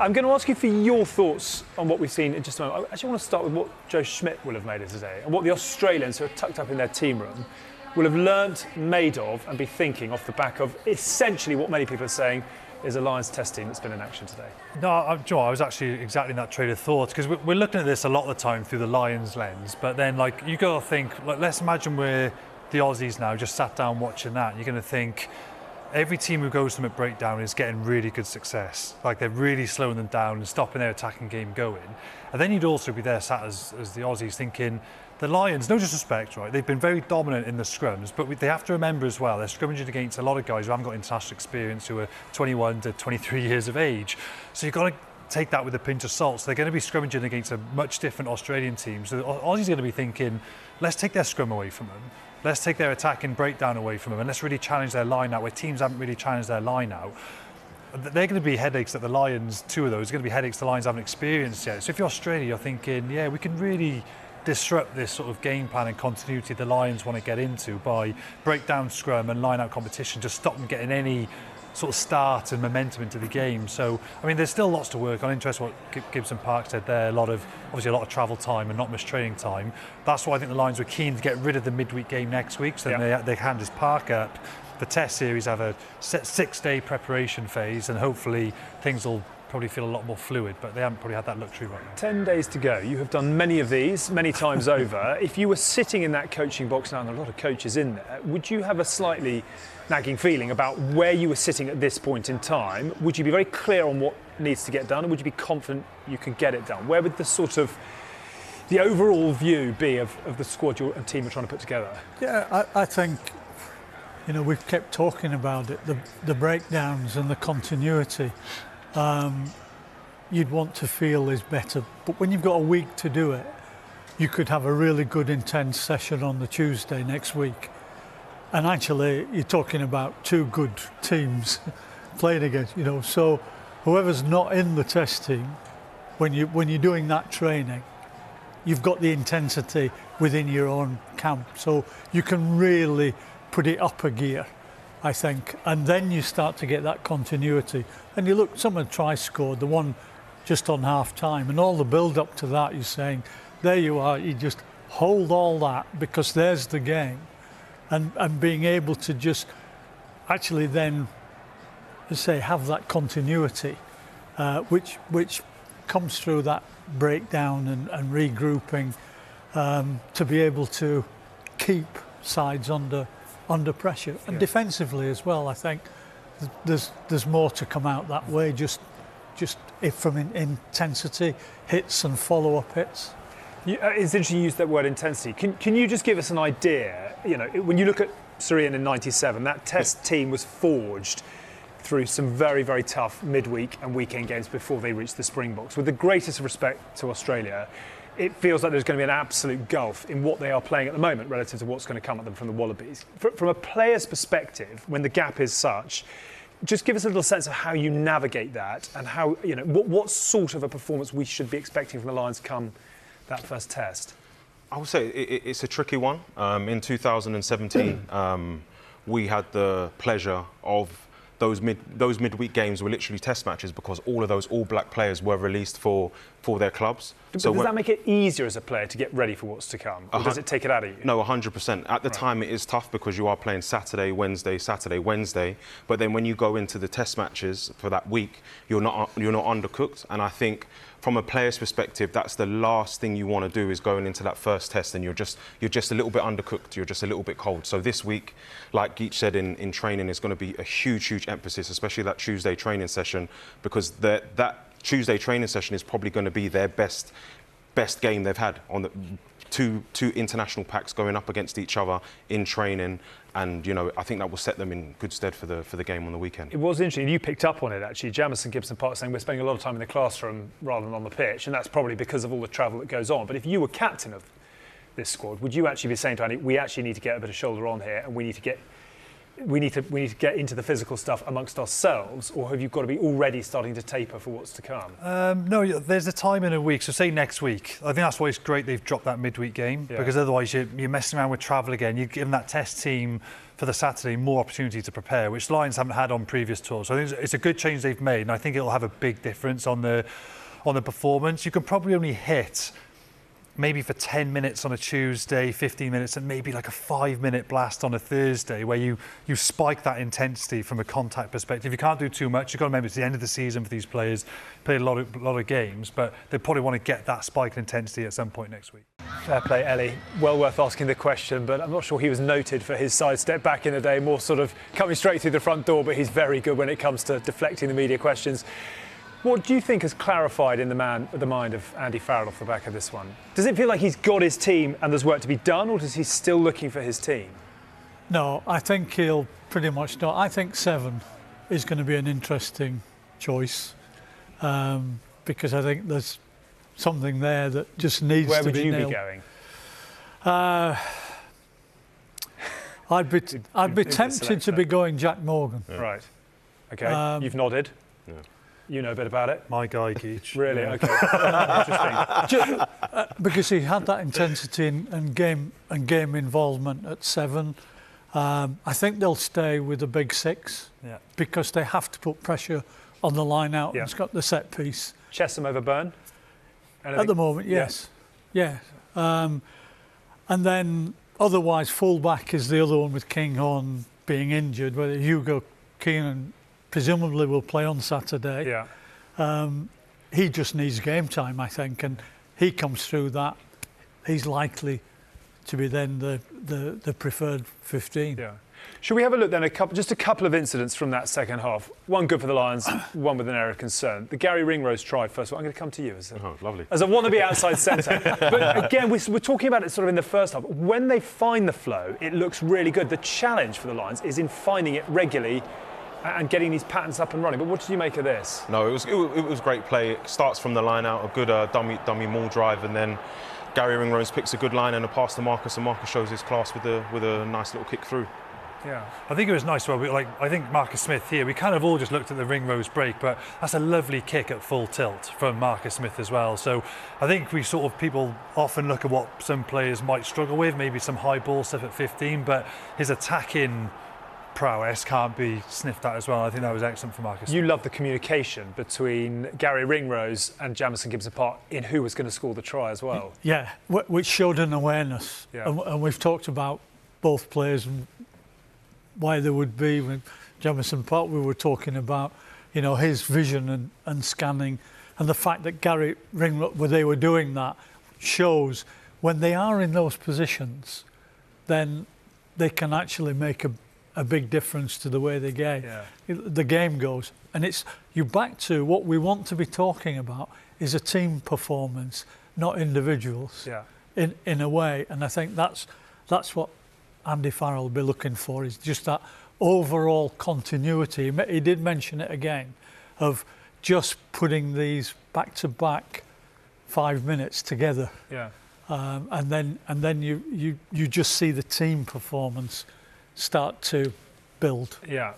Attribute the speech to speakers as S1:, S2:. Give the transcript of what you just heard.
S1: I'm going to ask you for your thoughts on what we've seen in just a moment. I actually want to start with what Joe Schmidt will have made of today and what the Australians who are tucked up in their team room will have learnt, made of and be thinking off the back of essentially what many people are saying is a Lions test team that's been in action today.
S2: No, Joe, I was actually exactly in that train of thought, because we're looking at this a lot of the time through the Lions lens, but then like you got to think, like, let's imagine we're the Aussies now, just sat down watching that, and you're going to think every team who goes to them at breakdown is getting really good success. Like they're really slowing them down and stopping their attacking game going. And then you'd also be there sat as the Aussies thinking, the Lions, no disrespect, right? They've been very dominant in the scrums, but they have to remember as well, they're scrummaging against a lot of guys who haven't got international experience, who are 21 to 23 years of age. So you've got to take that with a pinch of salt. So they're going to be scrummaging against a much different Australian team. So the Aussies are going to be thinking, let's take their scrum away from them. Let's take their attacking breakdown away from them, and let's really challenge their line out where teams haven't really challenged their line out. They're going to be headaches that the Lions, two of those, are going to be headaches the Lions haven't experienced yet. So if you're Australia, you're thinking, yeah, we can really disrupt this sort of game plan and continuity the Lions want to get into by breakdown scrum and line out competition, just stop them getting any sort of start and momentum into the game. So, I mean, there's still lots to work on. Interesting what Gibson Park said there, obviously a lot of travel time and not much training time. That's why I think the Lions were keen to get rid of the midweek game next week, so then they hand his Park up. The test series have a 6-day preparation phase, and hopefully things will probably feel a lot more fluid, but they haven't probably had that luxury right now.
S1: 10 days to go. You have done many of these, many times over. If you were sitting in that coaching box now, and there are a lot of coaches in there, would you have a slightly nagging feeling about where you were sitting at this point in time? Would you be very clear on what needs to get done, or would you be confident you can get it done? Where would the overall view be of the squad your team are trying to put together?
S3: Yeah, I think, we've kept talking about it, the breakdowns and the continuity. You'd want to feel is better, but when you've got a week to do it, you could have a really good intense session on the Tuesday next week, and actually you're talking about two good teams playing against, so whoever's not in the test team, when you're doing that training, you've got the intensity within your own camp, so you can really put it up a gear, I think, and then you start to get that continuity. And you look, someone tries scored, the one just on half time, and all the build up to that, you're saying, there you are, you just hold all that because there's the game, and being able to just actually then, say, have that continuity, which comes through that breakdown and regrouping, to be able to keep sides under pressure, and defensively as well. I think there's more to come out that way, just if from intensity, hits and follow-up hits.
S1: It's interesting you use that word intensity. Can you just give us an idea? When you look at Syrian in '97, that test team was forged through some very, very tough midweek and weekend games before they reached the Springboks. With the greatest respect to Australia, it feels like there's going to be an absolute gulf in what they are playing at the moment relative to what's going to come at them from the Wallabies. From a player's perspective, when the gap is such, just give us a little sense of how you navigate that, and how, what sort of a performance we should be expecting from the Lions come that first test.
S4: I would say it's a tricky one. In 2017, we had the pleasure of those midweek games were literally test matches, because all of those All Black players were released for their clubs.
S1: But does that make it easier as a player to get ready for what's to come? Or does it take it out of you?
S4: No, 100%. At the time, it is tough because you are playing Saturday, Wednesday. But then when you go into the test matches for that week, you're not undercooked. And I think from a player's perspective, that's the last thing you want to do, is going into that first test and you're just a little bit undercooked, you're just a little bit cold. So this week, like Geach said in training, is going to be a huge emphasis, especially that Tuesday training session, because that Tuesday training session is probably going to be their best game they've had on the two international packs going up against each other in training, and I think that will set them in good stead for the game on the weekend.
S1: It was interesting, you picked up on it actually. Jamison Gibson Park saying we're spending a lot of time in the classroom rather than on the pitch, and that's probably because of all the travel that goes on. But if you were captain of this squad, would you actually be saying to Andy, we actually need to get a bit of shoulder on here, and we need to get we need to get into the physical stuff amongst ourselves, or have you got to be already starting to taper for what's to come?
S2: No, there's a time in a week. So say next week. I think that's why it's great they've dropped that midweek game, because otherwise you're messing around with travel again. You're giving that test team for the Saturday more opportunity to prepare, which Lions haven't had on previous tours. So I think it's a good change they've made, and I think it'll have a big difference on the performance. You can probably only hit maybe for 10 minutes on a Tuesday, 15 minutes, and maybe like a 5-minute blast on a Thursday, where you spike that intensity from a contact perspective. You can't do too much. You've got to remember it's the end of the season for these players, played a lot of games, but they probably want to get that spike in intensity at some point next week.
S1: Fair play, Ellie. Well worth asking the question, but I'm not sure he was noted for his sidestep back in the day, more sort of coming straight through the front door, but he's very good when it comes to deflecting the media questions. What do you think has clarified in the mind of Andy Farrell off the back of this one? Does it feel like he's got his team and there's work to be done, or is he still looking for his team?
S3: No, I think he'll pretty much know. I think 7 is going to be an interesting choice, because I think there's something there that just needs to be nailed.
S1: Where would you be
S3: going? I'd be tempted to be going Jack Morgan.
S1: Yeah. Right. Okay. You've nodded. Yeah. You know a bit about it.
S2: My guy, Geach.
S1: Really? Yeah. Okay. Interesting.
S3: Because he had that intensity and game involvement at 7. I think they'll stay with the big 6, because they have to put pressure on the line out. Yeah. It's got the set piece.
S1: Chesham over Byrne?
S3: At the moment, yes. Yeah. And then otherwise, fullback is the other one with Kinghorn being injured, whether Hugo Keenan presumably will play on Saturday.
S1: Yeah.
S3: He just needs game time, I think, and he comes through that. He's likely to be then the preferred 15.
S1: Yeah. Should we have a look then, just a couple of incidents from that second half? One good for the Lions, one with an area of concern. The Gary Ringrose try, first of all. I'm going to come to you as a wannabe outside centre. But again, we're talking about it sort of in the first half. When they find the flow, it looks really good. The challenge for the Lions is in finding it regularly and getting these patterns up and running. But what did you make of this?
S4: No, it was great play. It starts from the line out, a good dummy maul drive, and then Gary Ringrose picks a good line and a pass to Marcus, and Marcus shows his class with a nice little kick through.
S2: Yeah, I think it was nice. I think Marcus Smith here, we kind of all just looked at the Ringrose break, but that's a lovely kick at full tilt from Marcus Smith as well. So I think people often look at what some players might struggle with, maybe some high ball stuff at 15, but his attacking prowess can't be sniffed at as well. I think that was excellent for Marcus.
S1: You love the communication between Gary Ringrose and Jamison Gibbs-Apart in wwho was going to score the try as well.
S3: Yeah, which showed an awareness. Yeah. And we've talked about both players and why they would be. With Jamison Park, we were talking about, his vision and scanning, and the fact that Gary Ringrose, where they were doing that, shows when they are in those positions, then they can actually make a big difference to the way the game goes. And it's you back to what we want to be talking about is a team performance, not individuals. Yeah. In a way, and I think that's what Andy Farrell will be looking for, is just that overall continuity. He did mention it again, of just putting these back to back 5 minutes together.
S1: Yeah.
S3: And then you just see the team performance start to build.
S1: Yeah.